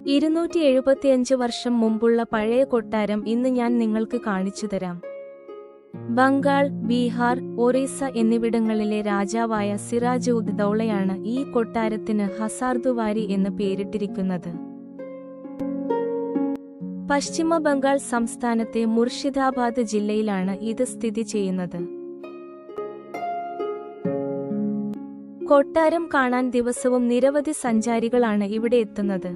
275 വർഷം മുമ്പുള്ള പഴയ കൊട്ടാരം ഇന്ന് ഞാൻ നിങ്ങൾക്ക് കാണിച്ചു തരാം. ബംഗാൾ, ബീഹാർ, ഒറീസ എന്നിവിടങ്ങളിലെ രാജാവായ സിറാജ് ഉദ് ദൗളയാണ് ഈ കൊട്ടാരത്തിന് ഹസാർദുവാരി എന്ന് പേരിട്ടിരിക്കുന്നത്. പശ്ചിമ ബംഗാൾ സംസ്ഥാനത്തെ മുർഷിദാബാദ് ജില്ലയിലാണ് ഇത് സ്ഥിതി ചെയ്യുന്നത്. കൊട്ടാരം കാണാൻ ദിവസവും നിരവധി സഞ്ചാരികളാണ് ഇവിടെ എത്തുന്നത്.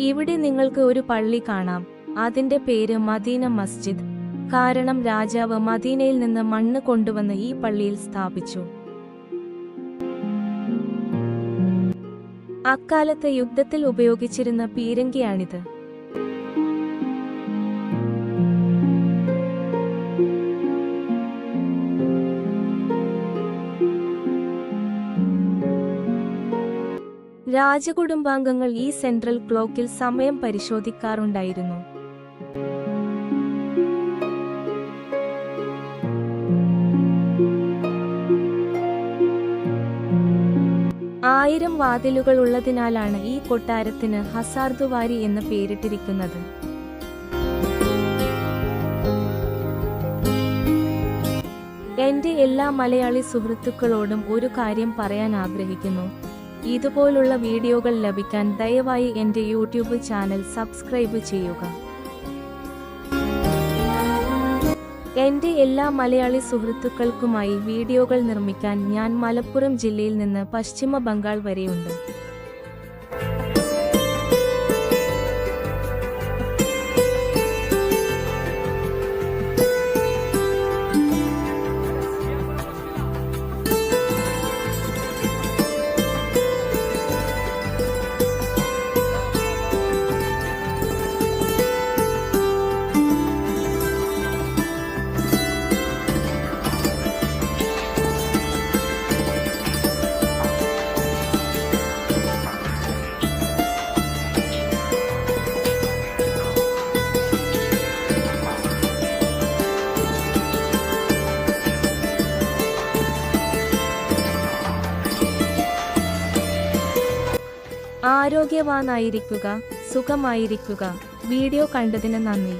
ഇവിടെ നിങ്ങൾക്ക് ഒരു പള്ളി കാണാം. അതിന്റെ പേര് മദീന മസ്ജിദ്. കാരണം രാജാവ് മദീനയിൽ നിന്ന് മണ്ണ് കൊണ്ടുവന്ന് ഈ പള്ളിയിൽ സ്ഥാപിച്ചു. അക്കാലത്ത് യുദ്ധത്തിൽ ഉപയോഗിച്ചിരുന്ന പീരങ്കിയാണിത്. രാജകുടുംബാംഗങ്ങൾ ഈ സെൻട്രൽ ക്ലോക്കിൽ സമയം പരിശോധിക്കാറുണ്ടായിരുന്നു. ആയിരം വാതിലുകൾ ഉള്ളതിനാലാണ് ഈ കൊട്ടാരത്തിന് ഹസാർദുവാരി എന്ന് പേരിട്ടിരിക്കുന്നത്. എന്റെ എല്ലാ മലയാളി സുഹൃത്തുക്കളോടും ഒരു കാര്യം പറയാൻ ആഗ്രഹിക്കുന്നു. ഇതുപോലുള്ള വീഡിയോകൾ ലഭിക്കാൻ ദയവായി എന്റെ യൂട്യൂബ് ചാനൽ സബ്സ്ക്രൈബ് ചെയ്യുക. എന്റെ എല്ലാ മലയാളി സുഹൃത്തുക്കൾക്കുമായി വീഡിയോകൾ നിർമ്മിക്കാൻ ഞാൻ മലപ്പുറം ജില്ലയിൽ നിന്ന് പശ്ചിമ ബംഗാൾ വരെയുണ്ട്. ആരോഗ്യവാനായിരിക്കുക, സുഖമായിരിക്കുക. വീഡിയോ കണ്ടതിന് നന്ദി.